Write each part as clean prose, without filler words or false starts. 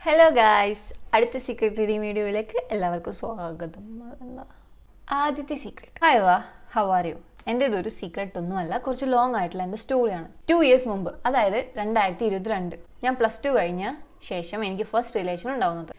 Hello guys, അടുത്ത secret reading വീഡിയോയിലേക്ക് എല്ലാവർക്കും സ്വാഗതം. ആദ്യത്തെ സീക്രട്ട്. ഹായ് വാ, ഹൗ ആർ യു? എൻ്റെ ഇതൊരു സീക്രട്ട് ഒന്നുമല്ല, കുറച്ച് ലോങ് ആയിട്ടുള്ള എൻ്റെ സ്റ്റോറിയാണ്. 2 years മുമ്പ്, അതായത് 2022, ഞാൻ +2 കഴിഞ്ഞ ശേഷം എനിക്ക് ഫസ്റ്റ് റിലേഷൻ ഉണ്ടാവുന്നത്.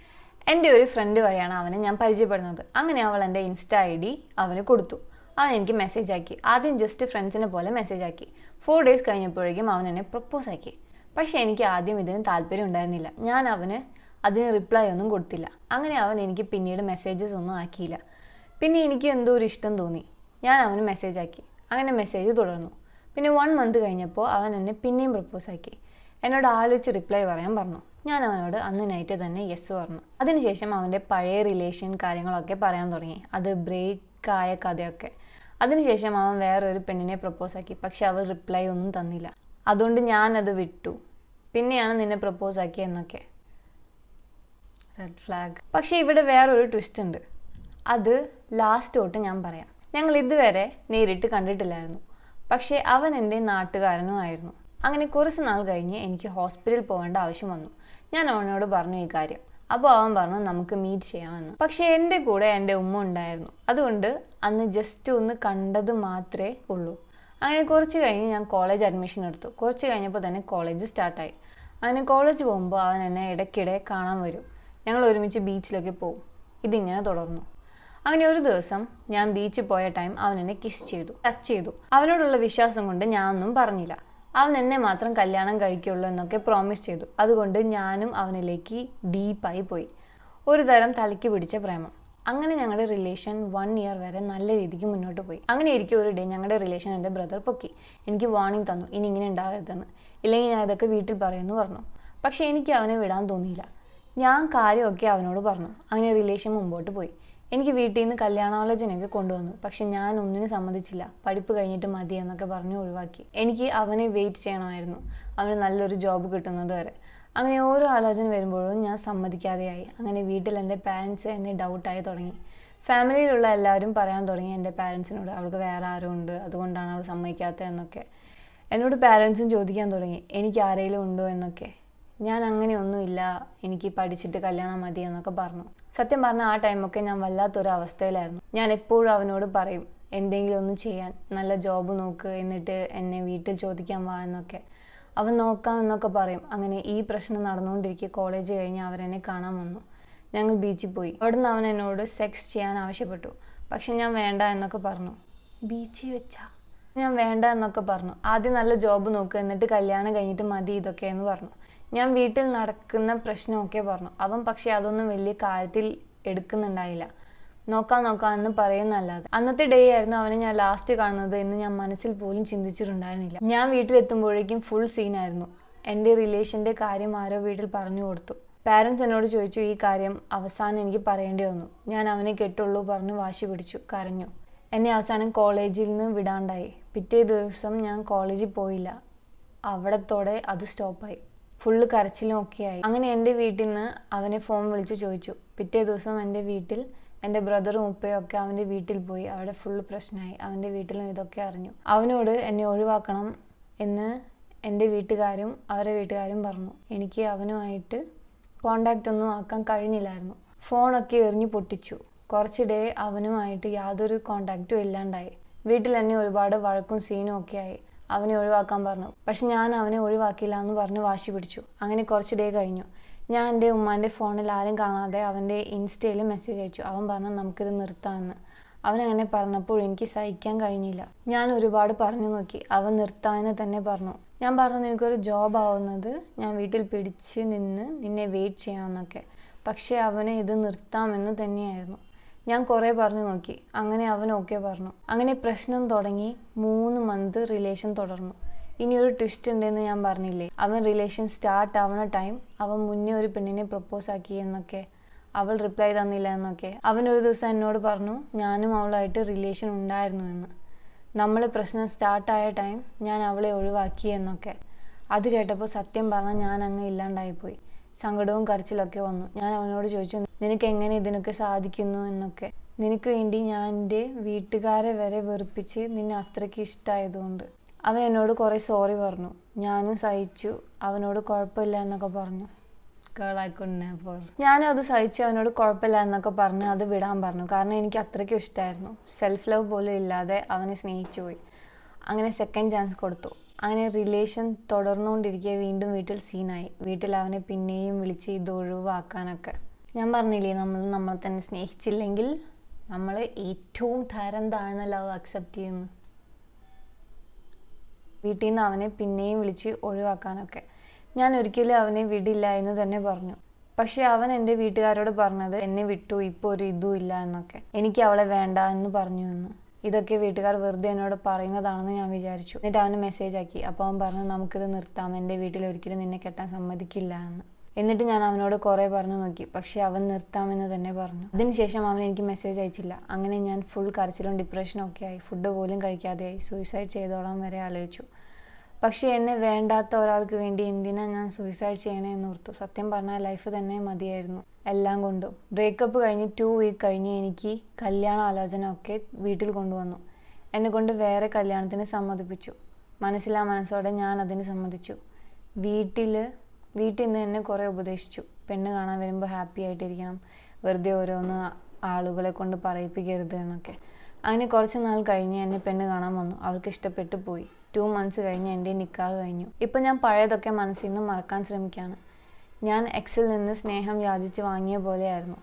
എൻ്റെ ഒരു ഫ്രണ്ട് വഴിയാണ് അവനെ ഞാൻ പരിചയപ്പെടുന്നത്. അങ്ങനെ അവൾ എൻ്റെ ഇൻസ്റ്റാ ID അവന് കൊടുത്തു. അവൻ എനിക്ക് മെസ്സേജ് ആക്കി. ആദ്യം ജസ്റ്റ് ഫ്രണ്ട്സിനെ പോലെ മെസ്സേജ് ആക്കി. 4 days കഴിഞ്ഞപ്പോഴേക്കും അവൻ എന്നെ പ്രപ്പോസ് ആക്കി. പക്ഷേ എനിക്ക് ആദ്യം ഇതിന് താല്പര്യം ഉണ്ടായിരുന്നില്ല. ഞാൻ അവന് അതിന് റിപ്ലൈ ഒന്നും കൊടുത്തില്ല. അങ്ങനെ അവൻ എനിക്ക് പിന്നീട് മെസ്സേജസ് ഒന്നും ആക്കിയില്ല. പിന്നെ എനിക്ക് എന്തോ ഒരു ഇഷ്ടം തോന്നി. ഞാൻ അവന് മെസ്സേജ് ആക്കി. അങ്ങനെ മെസ്സേജ് തുടർന്നു. പിന്നെ 1 month കഴിഞ്ഞപ്പോൾ അവൻ എന്നെ പിന്നെയും പ്രപ്പോസ് ആക്കി. എന്നോട് ആലോചിച്ച് റിപ്ലൈ പറയാൻ പറഞ്ഞു. ഞാൻ അവനോട് അന്ന് നൈറ്റ് തന്നെ യെസ് പറഞ്ഞു. അതിനുശേഷം അവൻ്റെ പഴയ റിലേഷൻ കാര്യങ്ങളൊക്കെ പറയാൻ തുടങ്ങി. അത് ബ്രേക്കായ കഥയൊക്കെ. അതിനുശേഷം അവൻ വേറൊരു പെണ്ണിനെ പ്രപ്പോസ് ആക്കി. പക്ഷെ അവൾ റിപ്ലൈ ഒന്നും തന്നില്ല. അതുകൊണ്ട് ഞാനത് വിട്ടു. പിന്നെയാണ് നിന്നെ പ്രപ്പോസ് ആക്കിയെന്നൊക്കെ. Red flag. പക്ഷേ ഇവിടെ വേറൊരു ട്വിസ്റ്റ് ഉണ്ട്. അത് ലാസ്റ്റ് തൊട്ട് ഞാൻ പറയാം. ഞങ്ങൾ ഇതുവരെ നേരിട്ട് കണ്ടിട്ടില്ലായിരുന്നു. പക്ഷേ അവൻ എൻ്റെ നാട്ടുകാരനും ആയിരുന്നു. അങ്ങനെ കുറച്ച് നാൾ കഴിഞ്ഞ് എനിക്ക് ഹോസ്പിറ്റലിൽ പോകേണ്ട ആവശ്യം വന്നു. ഞാൻ അവനോട് പറഞ്ഞു ഈ കാര്യം. അപ്പോൾ അവൻ പറഞ്ഞു നമുക്ക് മീറ്റ് ചെയ്യാമെന്ന്. പക്ഷേ എൻ്റെ കൂടെ എൻ്റെ ഉമ്മ ഉണ്ടായിരുന്നു. അതുകൊണ്ട് അന്ന് ജസ്റ്റ് ഒന്ന് കണ്ടത് മാത്രമേ ഉള്ളൂ. അങ്ങനെ കുറച്ച് കഴിഞ്ഞ് ഞാൻ കോളേജ് അഡ്മിഷൻ എടുത്തു. കുറച്ച് കഴിഞ്ഞപ്പോൾ തന്നെ കോളേജ് സ്റ്റാർട്ടായി. അങ്ങനെ കോളേജ് പോകുമ്പോൾ അവൻ എന്നെ ഇടയ്ക്കിടെ കാണാൻ വരും. ഞങ്ങൾ ഒരുമിച്ച് ബീച്ചിലൊക്കെ പോകും. ഇതിങ്ങനെ തുടർന്നു. അങ്ങനെ ഒരു ദിവസം ഞാൻ ബീച്ചിൽ പോയ ടൈം അവൻ എന്നെ കിസ് ചെയ്തു, ടച്ച് ചെയ്തു. അവനോടുള്ള വിശ്വാസം കൊണ്ട് ഞാനൊന്നും പറഞ്ഞില്ല. അവൻ എന്നെ മാത്രം കല്യാണം കഴിക്കുള്ളൂ എന്നൊക്കെ പ്രോമിസ് ചെയ്തു. അതുകൊണ്ട് ഞാനും അവനിലേക്ക് ഡീപ്പായി പോയി. ഒരു തരം തലയ്ക്ക് പിടിച്ച പ്രേമം. അങ്ങനെ ഞങ്ങളുടെ റിലേഷൻ 1 year വരെ നല്ല രീതിക്ക് മുന്നോട്ട് പോയി. അങ്ങനെ ഇരിക്കും ഒരു ഡേ ഞങ്ങളുടെ റിലേഷൻ എൻ്റെ ബ്രദർ പൊക്കി. എനിക്ക് വാർണിംഗ് തന്നു, ഇനി ഇങ്ങനെ ഉണ്ടാകരുതെന്ന്. ഇല്ലെങ്കിൽ ഞാൻ ഇതൊക്കെ വീട്ടിൽ പറയുമെന്ന് പറഞ്ഞു. പക്ഷേ എനിക്ക് അവനെ വിടാൻ തോന്നിയില്ല. ഞാൻ കാര്യമൊക്കെ അവനോട് പറഞ്ഞു. അങ്ങനെ റിലേഷൻ മുമ്പോട്ട് പോയി. എനിക്ക് വീട്ടിൽ നിന്ന് കല്യാണാലോചനയൊക്കെ കൊണ്ടുവന്നു. പക്ഷെ ഞാൻ ഒന്നിനും സമ്മതിച്ചില്ല. പഠിപ്പ് കഴിഞ്ഞിട്ട് മതി എന്നൊക്കെ പറഞ്ഞ് ഒഴിവാക്കി. എനിക്ക് അവനെ വെയിറ്റ് ചെയ്യണമായിരുന്നു, അവന് നല്ലൊരു ജോബ് കിട്ടുന്നത് വരെ. അങ്ങനെ ഓരോ ആലോചന വരുമ്പോഴും ഞാൻ സമ്മതിക്കാതെയായി. അങ്ങനെ വീട്ടിൽ എൻ്റെ പാരൻസ് എന്നെ ഡൗട്ടായി തുടങ്ങി. ഫാമിലിയിലുള്ള എല്ലാവരും പറയാൻ തുടങ്ങി എൻ്റെ പാരൻസിനോട് അവൾക്ക് വേറെ ആരും ഉണ്ട്, അതുകൊണ്ടാണ് അവൾ സമ്മതിക്കാത്തത് എന്നൊക്കെ. എന്നോട് പാരൻസും ചോദിക്കാൻ തുടങ്ങി എനിക്ക് ആരെങ്കിലും ഉണ്ടോ എന്നൊക്കെ. ഞാൻ അങ്ങനെയൊന്നുമില്ല, എനിക്ക് പഠിച്ചിട്ട് കല്യാണം മതി എന്നൊക്കെ പറഞ്ഞു. സത്യം പറഞ്ഞാൽ ആ ടൈമൊക്കെ ഞാൻ വല്ലാത്തൊരു അവസ്ഥയിലായിരുന്നു. ഞാൻ എപ്പോഴും അവനോട് പറയും എന്തെങ്കിലും ഒന്ന് ചെയ്യാൻ, നല്ല ജോബ് നോക്ക്, എന്നിട്ട് എന്നെ വീട്ടിൽ ചോദിക്കാൻ വാ എന്നൊക്കെ. അവൻ നോക്കാം എന്നൊക്കെ പറയും. അങ്ങനെ ഈ പ്രശ്നം നടന്നുകൊണ്ടിരിക്കുക കോളേജ് കഴിഞ്ഞ് അവരെന്നെ കാണാൻ വന്നു. ഞങ്ങൾ ബീച്ചിൽ പോയി. അവിടുന്ന് അവൻ എന്നോട് സെക്സ് ചെയ്യാൻ ആവശ്യപ്പെട്ടു. പക്ഷെ ഞാൻ വേണ്ട എന്നൊക്കെ പറഞ്ഞു. ബീച്ചിൽ വെച്ചാ ഞാൻ വേണ്ട എന്നൊക്കെ പറഞ്ഞു. ആദ്യം നല്ല ജോബ് നോക്കുക, എന്നിട്ട് കല്യാണം കഴിഞ്ഞിട്ട് മതി ഇതൊക്കെ എന്ന് പറഞ്ഞു. ഞാൻ വീട്ടിൽ നടക്കുന്ന പ്രശ്നമൊക്കെ പറഞ്ഞു. അവൻ പക്ഷെ അതൊന്നും വലിയ കാര്യത്തിൽ എടുക്കുന്നുണ്ടായില്ല. നോക്കാം എന്ന് പറയുന്നല്ലാതെ. അന്നത്തെ ഡേ ആയിരുന്നു അവനെ ഞാൻ ലാസ്റ്റ് കാണുന്നത് എന്ന് ഞാൻ മനസ്സിൽ പോലും ചിന്തിച്ചിട്ടുണ്ടായിരുന്നില്ല. ഞാൻ വീട്ടിലെത്തുമ്പോഴേക്കും ഫുൾ സീനായിരുന്നു. എൻ്റെ റിലേഷൻ്റെ കാര്യം ആരോ വീട്ടിൽ പറഞ്ഞു കൊടുത്തു. പാരൻസ് എന്നോട് ചോദിച്ചു ഈ കാര്യം. അവസാനം എനിക്ക് പറയേണ്ടി വന്നു. ഞാൻ അവനെ കെട്ടുള്ളൂ പറഞ്ഞു വാശി പിടിച്ചു, കരഞ്ഞു. എന്നെ അവസാനം കോളേജിൽ നിന്ന് വിടാണ്ടായി. പിറ്റേ ദിവസം ഞാൻ കോളേജിൽ പോയില്ല. അവിടത്തോടെ അത് സ്റ്റോപ്പായി. ഫുള്ള് കരച്ചിലും ഒക്കെയായി. അങ്ങനെ എൻ്റെ വീട്ടിൽ നിന്ന് അവനെ ഫോൺ വിളിച്ച് ചോദിച്ചു. പിറ്റേ ദിവസം എൻ്റെ വീട്ടിൽ എൻ്റെ ബ്രദറും ഉപ്പയും ഒക്കെ അവൻ്റെ വീട്ടിൽ പോയി. അവിടെ ഫുള്ള് പ്രശ്നമായി. അവൻ്റെ വീട്ടിലും ഇതൊക്കെ അറിഞ്ഞു. അവനോട് എന്നെ ഒഴിവാക്കണം എന്ന് എൻ്റെ വീട്ടുകാരും അവരുടെ വീട്ടുകാരും പറഞ്ഞു. എനിക്ക് അവനുമായിട്ട് കോണ്ടാക്റ്റ് ഒന്നും ആക്കാൻ കഴിഞ്ഞില്ലായിരുന്നു. ഫോണൊക്കെ എറിഞ്ഞു പൊട്ടിച്ചു. കുറച്ച് ഡേ അവനുമായിട്ട് യാതൊരു കോണ്ടാക്റ്റും ഇല്ലാണ്ടായി. വീട്ടിൽ എന്നെ ഒരുപാട് വഴക്കും സീനും ഒക്കെ ആയി. അവനെ ഒഴിവാക്കാൻ പറഞ്ഞു. പക്ഷെ ഞാൻ അവനെ ഒഴിവാക്കില്ല എന്ന് പറഞ്ഞ് വാശി പിടിച്ചു. അങ്ങനെ കുറച്ച് ഡേ കഴിഞ്ഞു. ഞാൻ എൻ്റെ ഉമ്മാൻ്റെ ഫോണിൽ ആരും കാണാതെ അവൻ്റെ ഇൻസ്റ്റയിൽ മെസ്സേജ് അയച്ചു. അവൻ പറഞ്ഞു നമുക്കിത് നിർത്താമെന്ന്. അവനങ്ങനെ പറഞ്ഞപ്പോൾ എനിക്ക് സഹിക്കാൻ കഴിഞ്ഞില്ല. ഞാൻ ഒരുപാട് പറഞ്ഞു നോക്കി. അവൻ നിർത്താമെന്ന് തന്നെ പറഞ്ഞു. ഞാൻ പറഞ്ഞു നിനക്കൊരു ജോബ് ആവുന്നത് ഞാൻ വീട്ടിൽ പിടിച്ച് നിന്ന് നിന്നെ വെയിറ്റ് ചെയ്യാമെന്നൊക്കെ. പക്ഷേ അവന് ഇത് നിർത്താമെന്ന് തന്നെയായിരുന്നു. ഞാൻ കുറേ പറഞ്ഞു നോക്കി. അങ്ങനെ അവൻ ഓക്കെ പറഞ്ഞു. അങ്ങനെ പ്രശ്നം തുടങ്ങി. 3 month റിലേഷൻ തുടർന്നു. ഇനിയൊരു ട്വിസ്റ്റ് ഉണ്ടെന്ന് ഞാൻ പറഞ്ഞില്ലേ. അവൻ റിലേഷൻ സ്റ്റാർട്ട് ആവുന്ന ടൈം അവൻ മുന്നേ ഒരു പെണ്ണിനെ പ്രപ്പോസ് ആക്കി എന്നൊക്കെ. അവൾ റിപ്ലൈ തന്നില്ല എന്നൊക്കെ. അവൻ ഒരു ദിവസം എന്നോട് പറഞ്ഞു ഞാനും അവളായിട്ട് റിലേഷൻ ഉണ്ടായിരുന്നു എന്ന്. നമ്മൾ പ്രശ്നം സ്റ്റാർട്ടായ ടൈം ഞാൻ അവളെ ഒഴിവാക്കി എന്നൊക്കെ. അത് കേട്ടപ്പോൾ സത്യം പറഞ്ഞാൽ ഞാൻ അങ്ങ് ഇല്ലാണ്ടായിപ്പോയി. സങ്കടവും കരച്ചിലൊക്കെ വന്നു. ഞാൻ അവനോട് ചോദിച്ചു നിനക്ക് എങ്ങനെ ഇതിനൊക്കെ സാധിക്കുന്നു എന്നൊക്കെ. നിനക്ക് വേണ്ടി ഞാൻ എൻ്റെ വീട്ടുകാരെ വരെ വെറുപ്പിച്ച് നിന്നെ അത്രയ്ക്ക് ഇഷ്ടമായതുകൊണ്ട്. അവൻ എന്നോട് കുറേ സോറി പറഞ്ഞു. ഞാനും സഹിച്ചു. അവനോട് കുഴപ്പമില്ല എന്നൊക്കെ പറഞ്ഞു. girl, I could never. ഞാനും അത് സഹിച്ച് അവനോട് കുഴപ്പമില്ല എന്നൊക്കെ പറഞ്ഞ് അത് വിടാൻ പറഞ്ഞു. കാരണം എനിക്ക് അത്രയ്ക്കും ഇഷ്ടമായിരുന്നു. സെൽഫ് ലവ് പോലും ഇല്ലാതെ അവനെ സ്നേഹിച്ചു പോയി. അങ്ങനെ സെക്കൻഡ് ചാൻസ് കൊടുത്തു. അങ്ങനെ റിലേഷൻ തുടർന്നുകൊണ്ടിരിക്കെ വീണ്ടും വീട്ടിൽ സീനായി. വീട്ടിൽ അവനെ പിന്നെയും വിളിച്ച് ഇത് ഒഴിവാക്കാനൊക്കെ. ഞാൻ പറഞ്ഞില്ലേ, നമ്മളെ തന്നെ സ്നേഹിച്ചില്ലെങ്കിൽ നമ്മൾ ഏറ്റവും തരം താഴ്ന്ന ലവ് അക്സെപ്റ്റ് ചെയ്യുന്നു. വീട്ടിൽ നിന്ന് അവനെ പിന്നെയും വിളിച്ച് ഒഴിവാക്കാനൊക്കെ. ഞാൻ ഒരിക്കലും അവനെ വിടില്ല എന്ന് തന്നെ പറഞ്ഞു. പക്ഷേ അവൻ എൻ്റെ വീട്ടുകാരോട് പറഞ്ഞത് എന്നെ വിട്ടു, ഇപ്പോൾ ഒരു ഇതും ഇല്ല എന്നൊക്കെ. എനിക്ക് അവളെ വേണ്ട എന്ന് പറഞ്ഞു എന്ന്. ഇതൊക്കെ വീട്ടുകാർ വെറുതെ എന്നോട് പറയുന്നതാണെന്ന് ഞാൻ വിചാരിച്ചു. എന്നിട്ട് അവന് മെസ്സേജ് ആക്കി. അപ്പോൾ അവൻ പറഞ്ഞു, നമുക്കിത് നിർത്താം, എൻ്റെ വീട്ടിൽ ഒരിക്കലും നിന്നെ കെട്ടാൻ സമ്മതിക്കില്ല എന്ന്. എന്നിട്ട് ഞാൻ അവനോട് കുറേ പറഞ്ഞു നോക്കി, പക്ഷേ അവൻ നിർത്താമെന്ന് തന്നെ പറഞ്ഞു. അതിനുശേഷം അവൻ എനിക്ക് മെസ്സേജ് അയച്ചില്ല. അങ്ങനെ ഞാൻ ഫുൾ കരച്ചിലും ഡിപ്രഷനും ഒക്കെ ആയി. ഫുഡ് പോലും കഴിക്കാതെയായി. സൂയിസൈഡ് ചെയ്തോളാൻ വരെ ആലോചിച്ചു. പക്ഷേ എന്നെ വേണ്ടാത്ത ഒരാൾക്ക് വേണ്ടി എന്തിനാ ഞാൻ സൂയിസൈഡ് ചെയ്യണേ എന്നോർത്തു. സത്യം പറഞ്ഞാൽ ലൈഫ് തന്നെ മതിയായിരുന്നു എല്ലാം കൊണ്ടും. ബ്രേക്കപ്പ് കഴിഞ്ഞ് 2 വീക്ക് കഴിഞ്ഞ് എനിക്ക് കല്യാണ ആലോചന ഒക്കെ വീട്ടിൽ കൊണ്ടുവന്നു. എന്നെ കൊണ്ട് വേറെ കല്യാണത്തിന് സമ്മതിപ്പിച്ചു. മനസ്സോടെ ഞാൻ അതിന് സമ്മതിച്ചു. വീട്ടിൽ നിന്ന് എന്നെ കുറേ ഉപദേശിച്ചു. പെണ്ണ് കാണാൻ വരുമ്പോൾ ഹാപ്പി ആയിട്ടിരിക്കണം, വെറുതെ ഓരോന്ന് ആളുകളെ കൊണ്ട് പറയിപ്പിക്കരുത് എന്നൊക്കെ. അങ്ങനെ കുറച്ച് നാൾ കഴിഞ്ഞ് എന്നെ പെണ്ണ് കാണാൻ വന്നു. അവർക്ക് ഇഷ്ടപ്പെട്ടു പോയി. 2 months കഴിഞ്ഞ് എൻ്റെ നിക്കാഹ് കഴിഞ്ഞു. ഇപ്പം ഞാൻ പഴയതൊക്കെ മനസ്സിൽ നിന്ന് മറക്കാൻ ശ്രമിക്കുകയാണ്. ഞാൻ എക്സിൽ നിന്ന് സ്നേഹം യാചിച്ച് വാങ്ങിയ പോലെയായിരുന്നു.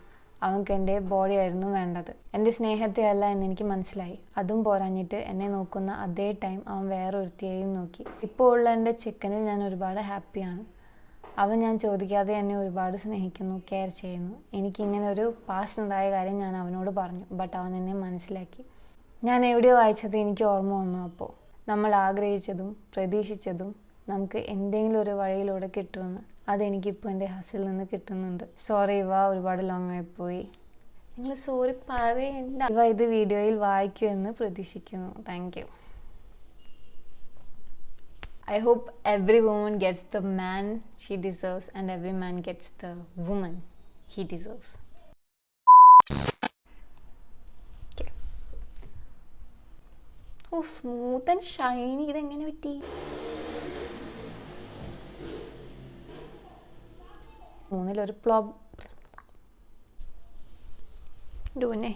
അവൾക്ക് എൻ്റെ ബോഡി ആയിരുന്നു വേണ്ടത്, എൻ്റെ സ്നേഹത്തെ അല്ല എന്നെനിക്ക് മനസ്സിലായി. അതും പോരാഞ്ഞിട്ട് എന്നെ നോക്കുന്ന അതേ ടൈം അവൻ വേറെ ഒരുത്തിയെയും നോക്കി. ഇപ്പോൾ ഉള്ള എൻ്റെ ചെക്കനിൽ ഞാൻ ഒരുപാട് ഹാപ്പിയാണ്. അവൻ ഞാൻ ചോദിക്കാതെ എന്നെ ഒരുപാട് സ്നേഹിക്കുന്നു, കെയർ ചെയ്യുന്നു. എനിക്കിങ്ങനെ ഒരു പാസ്റ്റ് ഉണ്ടായ കാര്യം ഞാൻ അവനോട് പറഞ്ഞു. ബട്ട് അവൻ എന്നെ മനസ്സിലാക്കി. ഞാൻ എവിടെയോ വായിച്ചത് എനിക്ക് ഓർമ്മ വന്നു. അപ്പോൾ നമ്മൾ ആഗ്രഹിച്ചതും പ്രതീക്ഷിച്ചതും നമുക്ക് എന്തെങ്കിലും ഒരു വഴിയിലൂടെ കിട്ടുമെന്ന്. അതെനിക്കിപ്പോൾ എൻ്റെ ഹസ്സിൽ നിന്ന് കിട്ടുന്നുണ്ട്. സോറി ഇവ, ഒരുപാട് ലോങ് ആയിപ്പോയി. നിങ്ങൾ സോറി പറയണ്ട. ഇവ ഇത് വീഡിയോയിൽ വായിക്കുമെന്ന് പ്രതീക്ഷിക്കുന്നു. Thank you. I hope every woman gets the man she deserves and every man gets the woman he deserves. Okay. Oh, smooth and shiny. ഇതെങ്ങനെ പറ്റി? മൂന്നിലൊരു പ്ലോബ് ഡൂനെ